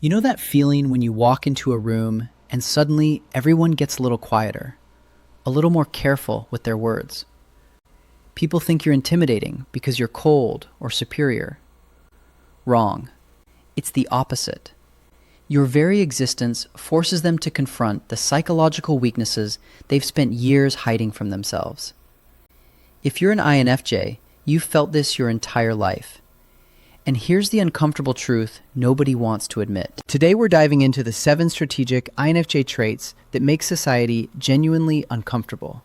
You know that feeling when you walk into a room and suddenly everyone gets a little quieter, a little more careful with their words? People think you're intimidating because you're cold or superior. Wrong. It's the opposite. Your very existence forces them to confront the psychological weaknesses they've spent years hiding from themselves. If you're an INFJ, you've felt this your entire life. And here's the uncomfortable truth nobody wants to admit. Today we're diving into the 7 strategic INFJ traits that make society genuinely uncomfortable.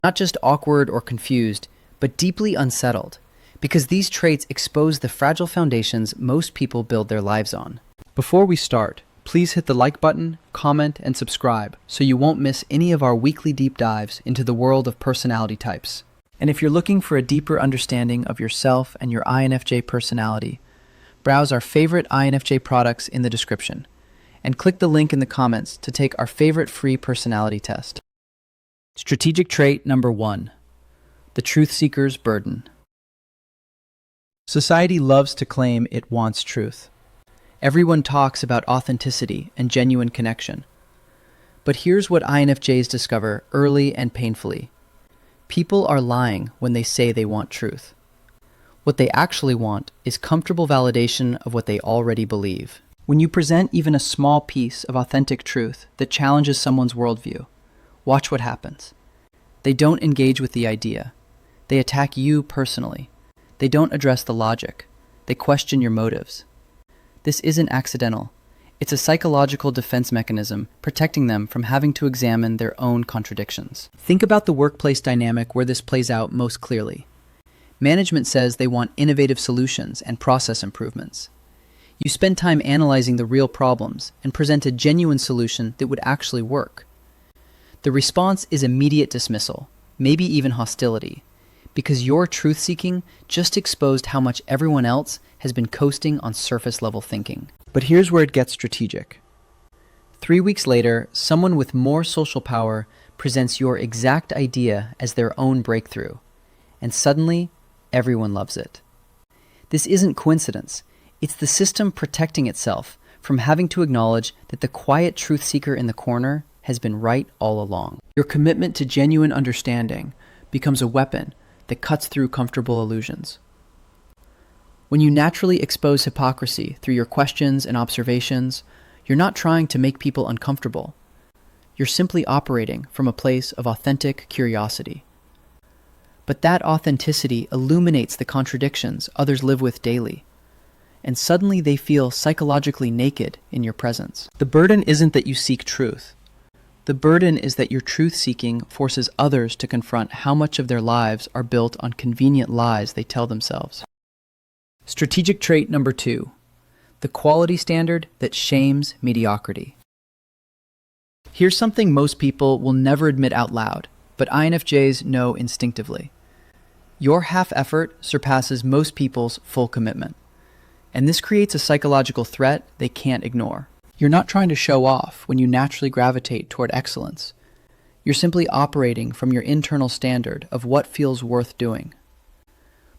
Not just awkward or confused, but deeply unsettled, because these traits expose the fragile foundations most people build their lives on. Before we start, please hit the like button, comment, and subscribe so you won't miss any of our weekly deep dives into the world of personality types. And if you're looking for a deeper understanding of yourself and your INFJ personality, browse our favorite INFJ products in the description, and click the link in the comments to take our favorite free personality test. Strategic trait number 1, the truth seeker's burden. Society loves to claim it wants truth. Everyone talks about authenticity and genuine connection. But here's what INFJs discover early and painfully. People are lying when they say they want truth. What they actually want is comfortable validation of what they already believe. When you present even a small piece of authentic truth that challenges someone's worldview, watch what happens. They don't engage with the idea. They attack you personally. They don't address the logic. They question your motives. This isn't accidental. It's a psychological defense mechanism protecting them from having to examine their own contradictions. Think about the workplace dynamic where this plays out most clearly. Management says they want innovative solutions and process improvements. You spend time analyzing the real problems and present a genuine solution that would actually work. The response is immediate dismissal, maybe even hostility, because your truth-seeking just exposed how much everyone else has been coasting on surface-level thinking. But here's where it gets strategic. 3 weeks later, someone with more social power presents your exact idea as their own breakthrough, and suddenly, everyone loves it. This isn't coincidence. It's the system protecting itself from having to acknowledge that the quiet truth seeker in the corner has been right all along. Your commitment to genuine understanding becomes a weapon that cuts through comfortable illusions. When you naturally expose hypocrisy through your questions and observations, you're not trying to make people uncomfortable. You're simply operating from a place of authentic curiosity. But that authenticity illuminates the contradictions others live with daily, and suddenly they feel psychologically naked in your presence. The burden isn't that you seek truth. The burden is that your truth-seeking forces others to confront how much of their lives are built on convenient lies they tell themselves. Strategic trait number 2, the quality standard that shames mediocrity. Here's something most people will never admit out loud, but INFJs know instinctively. Your half effort surpasses most people's full commitment, and this creates a psychological threat they can't ignore. You're not trying to show off when you naturally gravitate toward excellence. You're simply operating from your internal standard of what feels worth doing.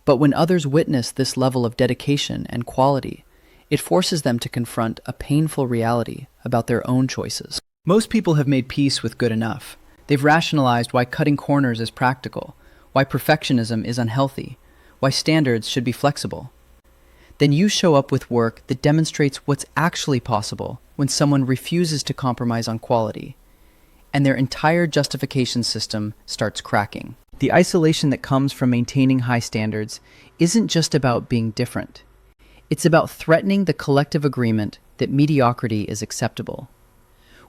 But when others witness this level of dedication and quality, it forces them to confront a painful reality about their own choices. Most people have made peace with good enough. They've rationalized why cutting corners is practical, why perfectionism is unhealthy, why standards should be flexible. Then you show up with work that demonstrates what's actually possible when someone refuses to compromise on quality, and their entire justification system starts cracking. The isolation that comes from maintaining high standards isn't just about being different. It's about threatening the collective agreement that mediocrity is acceptable.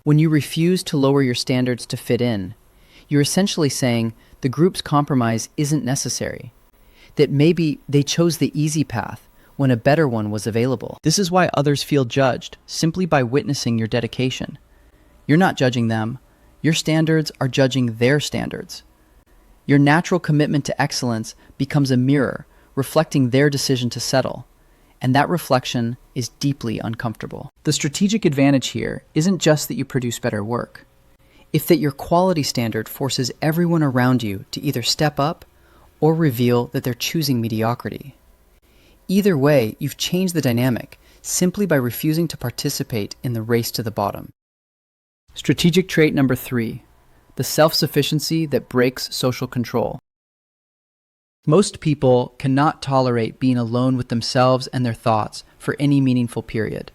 When you refuse to lower your standards to fit in, you're essentially saying the group's compromise isn't necessary, that maybe they chose the easy path when a better one was available. This is why others feel judged simply by witnessing your dedication. You're not judging them. Your standards are judging their standards. Your natural commitment to excellence becomes a mirror reflecting their decision to settle, and that reflection is deeply uncomfortable. The strategic advantage here isn't just that you produce better work. It's that your quality standard forces everyone around you to either step up or reveal that they're choosing mediocrity. Either way, you've changed the dynamic, simply by refusing to participate in the race to the bottom. Strategic trait number 3, the self-sufficiency that breaks social control. Most people cannot tolerate being alone with themselves and their thoughts for any meaningful period.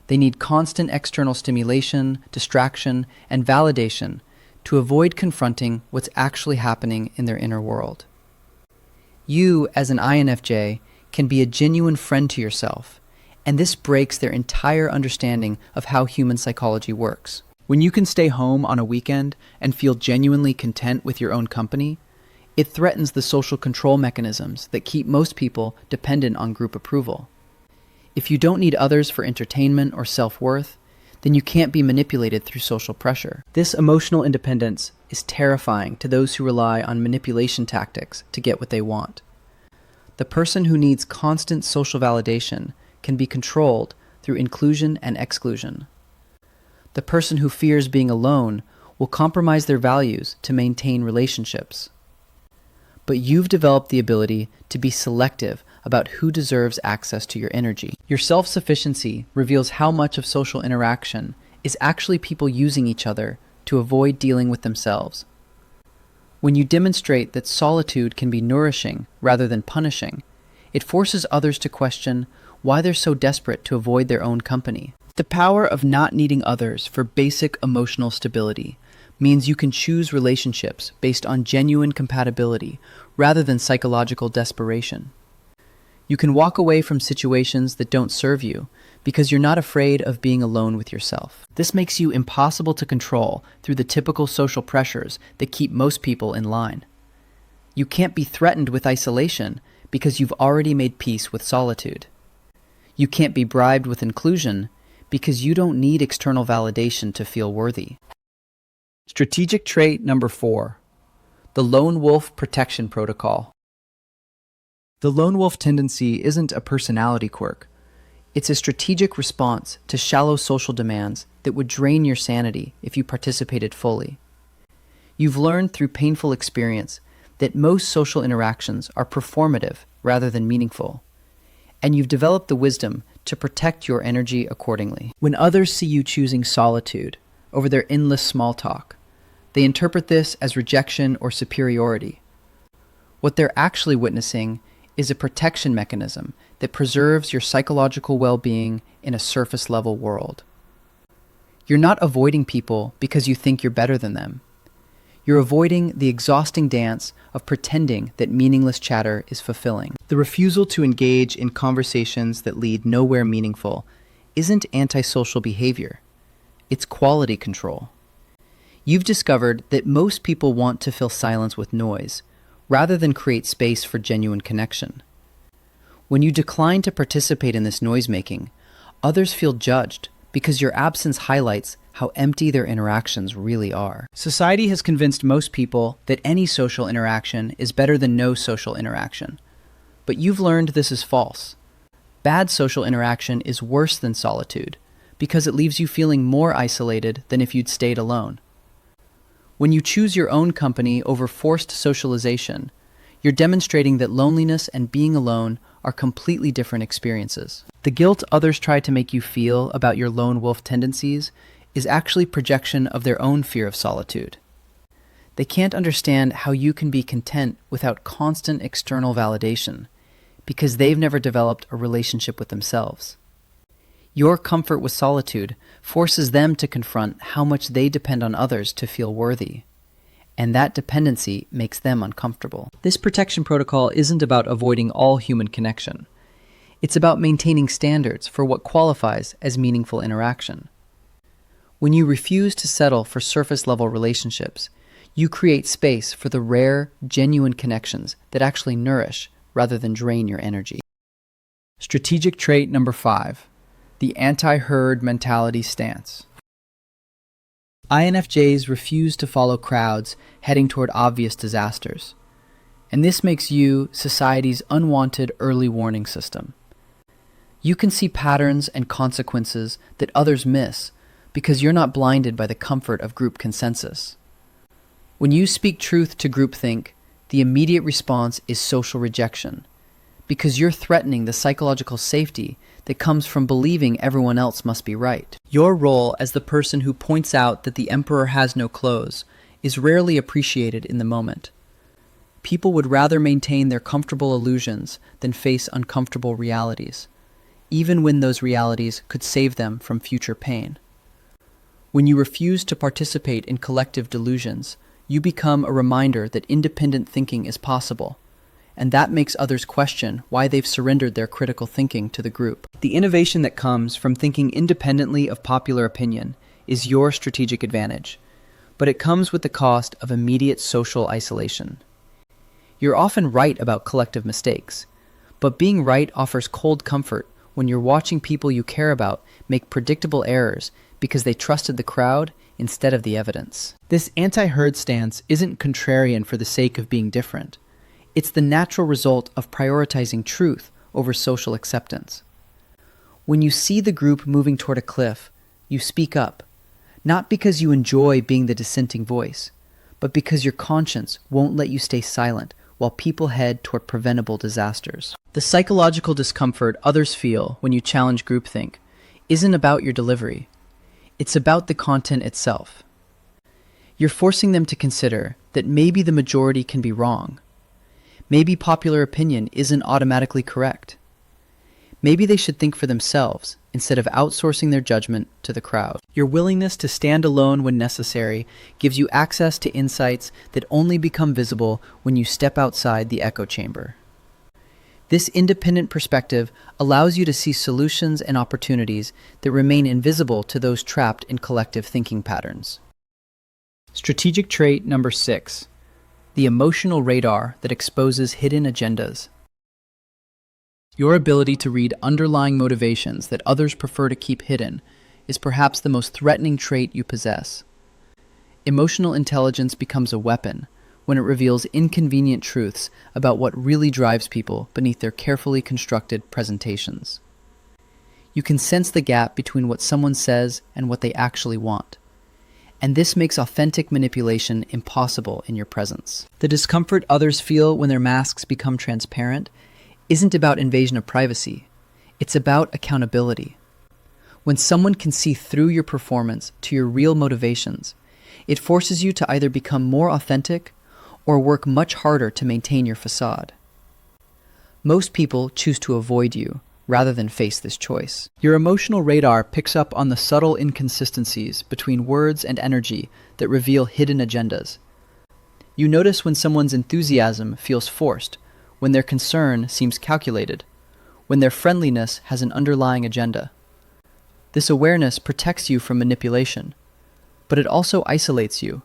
They need constant external stimulation, distraction, and validation to avoid confronting what's actually happening in their inner world. You, as an INFJ, can be a genuine friend to yourself, and this breaks their entire understanding of how human psychology works. When you can stay home on a weekend and feel genuinely content with your own company, it threatens the social control mechanisms that keep most people dependent on group approval. If you don't need others for entertainment or self-worth, then you can't be manipulated through social pressure. This emotional independence is terrifying to those who rely on manipulation tactics to get what they want. The person who needs constant social validation can be controlled through inclusion and exclusion. The person who fears being alone will compromise their values to maintain relationships. But you've developed the ability to be selective about who deserves access to your energy. Your self-sufficiency reveals how much of social interaction is actually people using each other to avoid dealing with themselves. When you demonstrate that solitude can be nourishing rather than punishing, it forces others to question why they're so desperate to avoid their own company. The power of not needing others for basic emotional stability means you can choose relationships based on genuine compatibility rather than psychological desperation. You can walk away from situations that don't serve you because you're not afraid of being alone with yourself. This makes you impossible to control through the typical social pressures that keep most people in line. You can't be threatened with isolation because you've already made peace with solitude. You can't be bribed with inclusion because you don't need external validation to feel worthy. Strategic trait number 4, the lone wolf protection protocol. The lone wolf tendency isn't a personality quirk. It's a strategic response to shallow social demands that would drain your sanity if you participated fully. You've learned through painful experience that most social interactions are performative rather than meaningful, and you've developed the wisdom to protect your energy accordingly. When others see you choosing solitude over their endless small talk, they interpret this as rejection or superiority. What they're actually witnessing is a protection mechanism that preserves your psychological well-being in a surface-level world. You're not avoiding people because you think you're better than them. You're avoiding the exhausting dance of pretending that meaningless chatter is fulfilling. The refusal to engage in conversations that lead nowhere meaningful isn't antisocial behavior. It's quality control. You've discovered that most people want to fill silence with noise, rather than create space for genuine connection. When you decline to participate in this noisemaking, others feel judged because your absence highlights how empty their interactions really are. Society has convinced most people that any social interaction is better than no social interaction. But you've learned this is false. Bad social interaction is worse than solitude because it leaves you feeling more isolated than if you'd stayed alone. When you choose your own company over forced socialization, you're demonstrating that loneliness and being alone are completely different experiences. The guilt others try to make you feel about your lone wolf tendencies is actually projection of their own fear of solitude. They can't understand how you can be content without constant external validation because they've never developed a relationship with themselves. Your comfort with solitude forces them to confront how much they depend on others to feel worthy, and that dependency makes them uncomfortable. This protection protocol isn't about avoiding all human connection. It's about maintaining standards for what qualifies as meaningful interaction. When you refuse to settle for surface-level relationships, you create space for the rare, genuine connections that actually nourish rather than drain your energy. Strategic trait number 5. The anti-herd mentality stance. INFJs refuse to follow crowds heading toward obvious disasters, and this makes you society's unwanted early warning system. You can see patterns and consequences that others miss because you're not blinded by the comfort of group consensus. When you speak truth to groupthink, the immediate response is social rejection, because you're threatening the psychological safety that comes from believing everyone else must be right. Your role as the person who points out that the emperor has no clothes is rarely appreciated in the moment. People would rather maintain their comfortable illusions than face uncomfortable realities, even when those realities could save them from future pain. When you refuse to participate in collective delusions, you become a reminder that independent thinking is possible, and that makes others question why they've surrendered their critical thinking to the group. The innovation that comes from thinking independently of popular opinion is your strategic advantage, but it comes with the cost of immediate social isolation. You're often right about collective mistakes, but being right offers cold comfort when you're watching people you care about make predictable errors because they trusted the crowd instead of the evidence. This anti-herd stance isn't contrarian for the sake of being different. It's the natural result of prioritizing truth over social acceptance. When you see the group moving toward a cliff, you speak up, not because you enjoy being the dissenting voice, but because your conscience won't let you stay silent while people head toward preventable disasters. The psychological discomfort others feel when you challenge groupthink isn't about your delivery. It's about the content itself. You're forcing them to consider that maybe the majority can be wrong. Maybe popular opinion isn't automatically correct. Maybe they should think for themselves instead of outsourcing their judgment to the crowd. Your willingness to stand alone when necessary gives you access to insights that only become visible when you step outside the echo chamber. This independent perspective allows you to see solutions and opportunities that remain invisible to those trapped in collective thinking patterns. Strategic trait number 6. The emotional radar that exposes hidden agendas. Your ability to read underlying motivations that others prefer to keep hidden is perhaps the most threatening trait you possess. Emotional intelligence becomes a weapon when it reveals inconvenient truths about what really drives people beneath their carefully constructed presentations. You can sense the gap between what someone says and what they actually want, and this makes authentic manipulation impossible in your presence. The discomfort others feel when their masks become transparent isn't about invasion of privacy, it's about accountability. When someone can see through your performance to your real motivations, it forces you to either become more authentic or work much harder to maintain your facade. Most people choose to avoid you rather than face this choice. Your emotional radar picks up on the subtle inconsistencies between words and energy that reveal hidden agendas. You notice when someone's enthusiasm feels forced, when their concern seems calculated, when their friendliness has an underlying agenda. This awareness protects you from manipulation, but it also isolates you,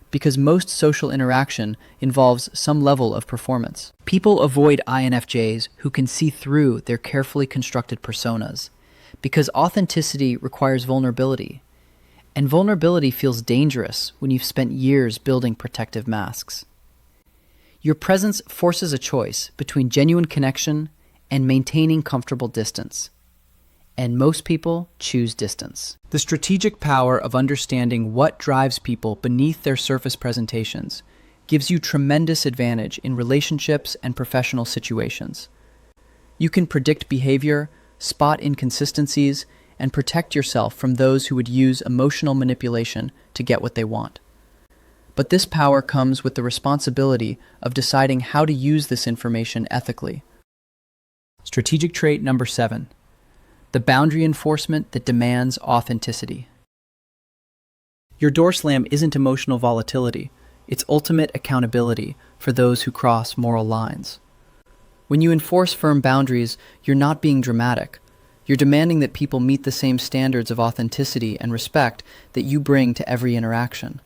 because most social interaction involves some level of performance. People avoid INFJs who can see through their carefully constructed personas, because authenticity requires vulnerability, and vulnerability feels dangerous when you've spent years building protective masks. Your presence forces a choice between genuine connection and maintaining comfortable distance. And most people choose distance. The strategic power of understanding what drives people beneath their surface presentations gives you tremendous advantage in relationships and professional situations. You can predict behavior, spot inconsistencies, and protect yourself from those who would use emotional manipulation to get what they want. But this power comes with the responsibility of deciding how to use this information ethically. Strategic trait number 7. The boundary enforcement that demands authenticity. Your door slam isn't emotional volatility, it's ultimate accountability for those who cross moral lines. When you enforce firm boundaries, you're not being dramatic. You're demanding that people meet the same standards of authenticity and respect that you bring to every interaction.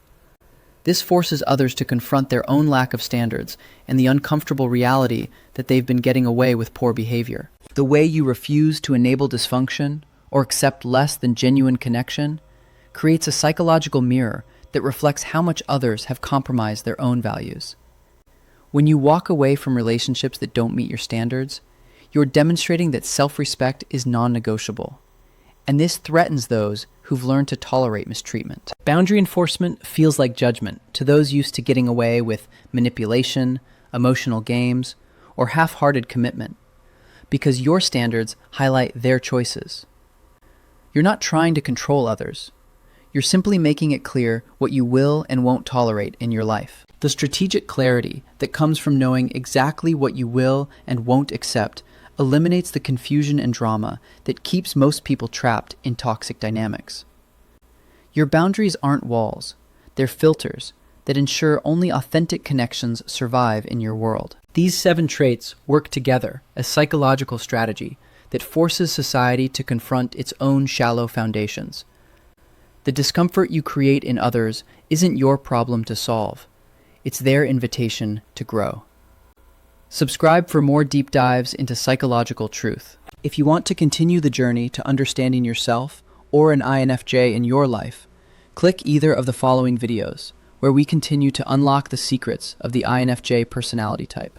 This forces others to confront their own lack of standards and the uncomfortable reality that they've been getting away with poor behavior. The way you refuse to enable dysfunction or accept less than genuine connection creates a psychological mirror that reflects how much others have compromised their own values. When you walk away from relationships that don't meet your standards, you're demonstrating that self-respect is non-negotiable, and this threatens those who've learned to tolerate mistreatment. Boundary enforcement feels like judgment to those used to getting away with manipulation, emotional games, or half-hearted commitment. because your standards highlight their choices. You're not trying to control others. You're simply making it clear what you will and won't tolerate in your life. The strategic clarity that comes from knowing exactly what you will and won't accept eliminates the confusion and drama that keeps most people trapped in toxic dynamics. Your boundaries aren't walls, they're filters that ensure only authentic connections survive in your world. These 7 traits work together as psychological strategy that forces society to confront its own shallow foundations. The discomfort you create in others isn't your problem to solve. It's their invitation to grow. Subscribe for more deep dives into psychological truth. If you want to continue the journey to understanding yourself or an INFJ in your life, click either of the following videos, where we continue to unlock the secrets of the INFJ personality type.